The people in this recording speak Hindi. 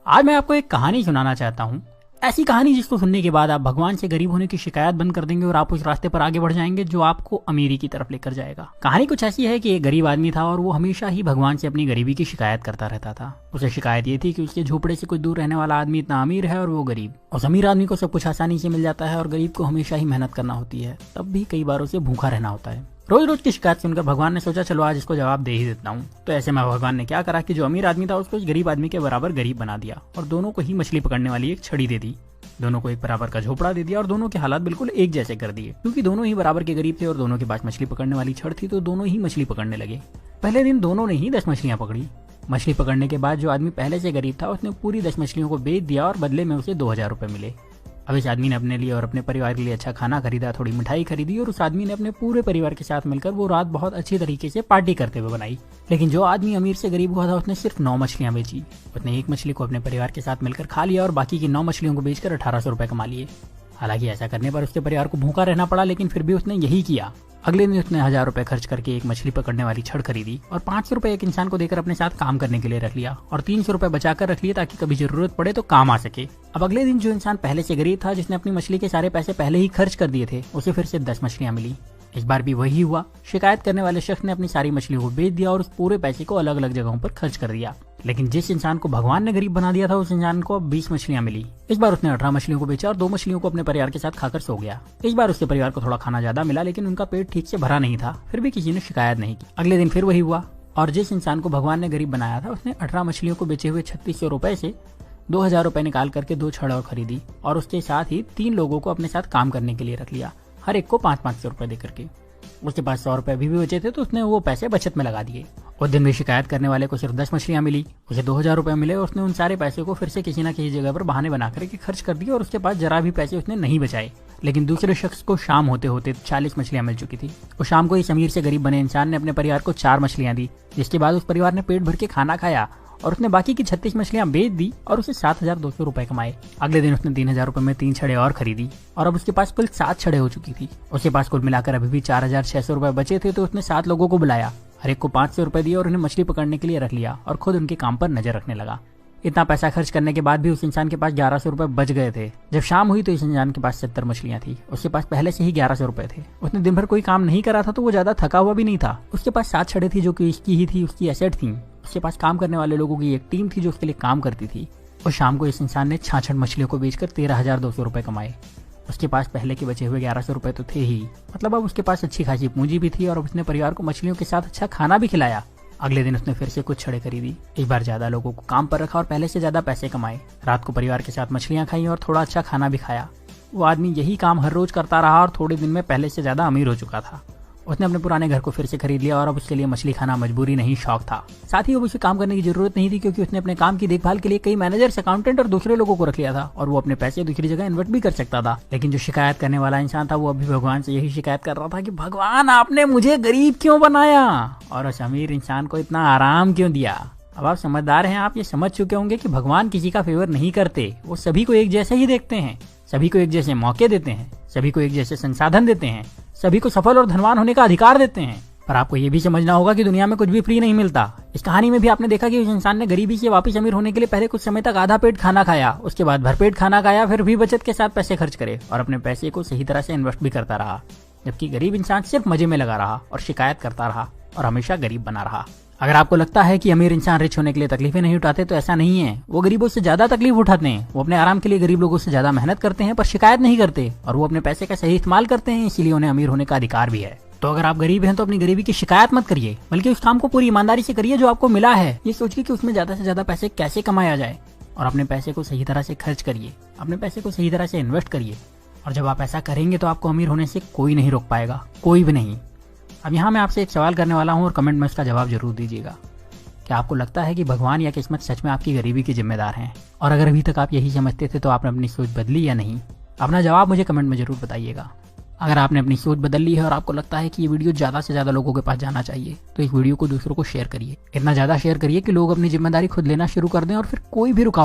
आज मैं आपको एक कहानी सुनाना चाहता हूँ। ऐसी कहानी जिसको सुनने के बाद आप भगवान से गरीब होने की शिकायत बंद कर देंगे और आप उस रास्ते पर आगे बढ़ जाएंगे जो आपको अमीरी की तरफ लेकर जाएगा। कहानी कुछ ऐसी है कि एक गरीब आदमी था और वो हमेशा ही भगवान से अपनी गरीबी की शिकायत करता रहता था। उसे शिकायत ये थी कि उसके झोपड़े से कुछ दूर रहने वाला आदमी इतना अमीर है और वो गरीब। उस अमीर आदमी को सब कुछ आसानी से मिल जाता है और गरीब को हमेशा ही मेहनत करना होती है, तब भी कई बार उसे भूखा रहना होता है। रोज रोज की शिकायत सुनकर भगवान ने सोचा चलो आज इसको जवाब दे ही देता हूँ। तो ऐसे में भगवान ने क्या करा कि जो अमीर आदमी था उसको इस गरीब आदमी के बराबर गरीब बना दिया और दोनों को ही मछली पकड़ने वाली एक छड़ी दे दी। दोनों को एक बराबर का झोपड़ा दे दिया और दोनों के हालात बिल्कुल एक जैसे कर दिए। क्योंकि दोनों ही बराबर के गरीब थे और दोनों के पास मछली पकड़ने वाली छड़ थी, तो दोनों ही मछली पकड़ने लगे। पहले दिन दोनों ने ही 10 मछलियां पकड़ी। मछली पकड़ने के बाद जो आदमी पहले से गरीब था उसने पूरी 10 मछलियों को बेच दिया और बदले में उसे 2000 रुपए मिले। अब इस आदमी ने अपने लिए और अपने परिवार के लिए अच्छा खाना खरीदा, थोड़ी मिठाई खरीदी और उस आदमी ने अपने पूरे परिवार के साथ मिलकर वो रात बहुत अच्छी तरीके से पार्टी करते हुए बनाई। लेकिन जो आदमी अमीर से गरीब हुआ था उसने सिर्फ 9 मछलियां बेची। उसने एक मछली को अपने परिवार के साथ मिलकर खा लिया और बाकी की 9 मछलियों को बेचकर 1800 रुपए कमा लिए। हालांकि ऐसा करने पर उसके परिवार को भूखा रहना पड़ा, लेकिन फिर भी उसने यही किया। अगले दिन उसने 1000 रुपए खर्च करके एक मछली पकड़ने वाली छड़ खरीदी और 500 रुपए एक इंसान को देकर अपने साथ काम करने के लिए रख लिया और 300 रुपए बचाकर रख लिए ताकि कभी जरूरत पड़े तो काम आ सके। अब अगले दिन जो इंसान पहले से गरीब था, जिसने अपनी मछली के सारे पैसे पहले ही खर्च कर दिए थे, उसे फिर से 10 मछलियां मिली। इस बार भी वही हुआ। शिकायत करने वाले शख्स ने अपनी सारी मछलियों को बेच दिया और उस पूरे पैसे को अलग अलग जगहों पर खर्च कर दिया। लेकिन जिस इंसान को भगवान ने गरीब बना दिया था उस इंसान को अब 20 मछलियां मिली। इस बार उसने 18 मछलियों को बेचा और 2 मछलियों को अपने परिवार के साथ खाकर सो गया। इस बार उसके परिवार को थोड़ा खाना ज्यादा मिला, लेकिन उनका पेट ठीक से भरा नहीं था। फिर भी किसी ने शिकायत नहीं की। अगले दिन फिर वही हुआ और जिस इंसान को भगवान ने गरीब बनाया था उसने 18 मछलियों को बेचे हुए 3600 रुपए से 2000 रुपए निकाल करके 2 छड़ और खरीदी और उसके साथ ही 3 लोगों को अपने साथ काम करने के लिए रख लिया, हर एक को 500-500 रुपए देकर के। उसके पास 100 रुपए अभी भी बचे थे, तो उसने वो पैसे बचत में लगा दिए। उस दिन भी शिकायत करने वाले को सिर्फ 10 मछलियां मिली, उसे 2000 रुपए मिले और उसने उन सारे पैसे को फिर से किसी न किसी जगह पर बहाने बना करके खर्च कर दिए और उसके पास जरा भी पैसे उसने नहीं बचाए। लेकिन दूसरे शख्स को शाम होते होते 40 मछलियां मिल चुकी थी। उस शाम को इस अमीर से गरीब बने इंसान ने अपने परिवार को 4 मछलियां दी, जिसके बाद उस परिवार ने पेट भर के खाना खाया और उसने बाकी की 36 मछलियां बेच दी और उसे 7200 रुपए कमाए। अगले दिन उसने 3000 रुपए में 3 छड़े और खरीदी और अब उसके पास कुल 7 छड़े हो चुकी थी। उसके पास कुल मिलाकर अभी भी 4600 रुपए बचे थे, तो उसने 7 लोगों को बुलाया, हर एक को 500 रुपए दिए और उन्हें मछली पकड़ने के लिए रख लिया और खुद उनके काम पर नजर रखने लगा। इतना पैसा खर्च करने के बाद भी उस इंसान के पास 1100 रुपए बच गए थे। जब शाम हुई तो इस इंसान के पास 70 मछलियां थी। उसके पास पहले से ही 1100 रुपए थे। उसने दिन भर कोई काम नहीं करा था, तो वो ज्यादा थका हुआ भी नहीं था। उसके पास 7 छड़े थी जो कि इसकी ही थी, उसकी एसेट थी। उसके पास काम करने वाले लोगों की एक टीम थी जो उसके लिए काम करती थी। और शाम को इस इंसान ने 66 मछलियों को बेचकर 13,200 रुपए कमाए। उसके पास पहले के बचे हुए 1100 रुपए तो थे ही, मतलब अब उसके पास अच्छी खासी पूंजी भी थी और अब उसने परिवार को मछलियों के साथ अच्छा खाना भी खिलाया। अगले दिन उसने फिर से कुछ छड़े खरीदी, इस बार ज्यादा लोगों को काम पर रखा और पहले से ज्यादा पैसे कमाए। रात को परिवार के साथ मछलियां खाई और थोड़ा अच्छा खाना भी खाया। वो आदमी यही काम हर रोज करता रहा और थोड़े दिन में पहले से ज्यादा अमीर हो चुका था। उसने अपने पुराने घर को फिर से खरीद लिया और अब उसके लिए मछली खाना मजबूरी नहीं शौक था। साथ ही अब उसे काम करने की जरूरत नहीं थी, क्योंकि उसने अपने काम की देखभाल के लिए कई मैनेजर्स, अकाउंटेंट और दूसरे लोगों को रख लिया था और वो अपने पैसे दूसरी जगह इन्वेस्ट भी कर सकता था। लेकिन जो शिकायत करने वाला इंसान था वो अभी भगवान से यही शिकायत कर रहा था कि भगवान आपने मुझे गरीब क्यों बनाया और उस अमीर इंसान को इतना आराम क्यों दिया। अब आप समझदार हैं, आप ये समझ चुके होंगे कि भगवान किसी का फेवर नहीं करते। वो सभी को एक जैसे ही देखते हैं, सभी को एक जैसे मौके देते हैं, सभी को एक जैसे संसाधन देते हैं, सभी को सफल और धनवान होने का अधिकार देते हैं। पर आपको ये भी समझना होगा कि दुनिया में कुछ भी फ्री नहीं मिलता। इस कहानी में भी आपने देखा कि उस इंसान ने गरीबी से वापस अमीर होने के लिए पहले कुछ समय तक आधा पेट खाना खाया, उसके बाद भरपेट खाना खाया, फिर भी बचत के साथ पैसे खर्च करे और अपने पैसे को सही तरह से इन्वेस्ट भी करता रहा। जबकि गरीब इंसान सिर्फ मजे में लगा रहा और शिकायत करता रहा और हमेशा गरीब बना रहा। अगर आपको लगता है कि अमीर इंसान रिच होने के लिए तकलीफें नहीं उठाते, तो ऐसा नहीं है। वो गरीबों से ज्यादा तकलीफ उठाते हैं। वो अपने आराम के लिए गरीब लोगों से ज्यादा मेहनत करते हैं पर शिकायत नहीं करते, और वो अपने पैसे का सही इस्तेमाल करते हैं, इसीलिए उन्हें अमीर होने का अधिकार भी है। तो अगर आप गरीब हैं तो अपनी गरीबी की शिकायत मत करिए, बल्कि उस काम को पूरी ईमानदारी से करिए जो आपको मिला है, ये सोच के कि उसमें ज्यादा से ज्यादा पैसे कैसे कमाया जाए, और अपने पैसे को सही तरह से खर्च करिए, अपने पैसे को सही तरह से इन्वेस्ट करिए। और जब आप ऐसा करेंगे तो आपको अमीर होने से कोई नहीं रोक पाएगा, कोई भी नहीं। अब यहाँ मैं आपसे एक सवाल करने वाला हूँ और कमेंट में उसका जवाब जरूर दीजिएगा। क्या आपको लगता है कि भगवान या किस्मत सच में आपकी गरीबी के जिम्मेदार हैं? और अगर अभी तक आप यही समझते थे तो आपने अपनी सोच बदली या नहीं? अपना जवाब मुझे कमेंट में जरूर बताइएगा। अगर आपने अपनी सोच बदल ली है और आपको लगता है कि ये वीडियो ज्यादा से ज्यादा लोगों के पास जाना चाहिए, तो इस वीडियो को दूसरों को शेयर करिए। इतना ज्यादा शेयर करिए कि लोग अपनी जिम्मेदारी खुद लेना शुरू कर दें और फिर कोई भी रुकावट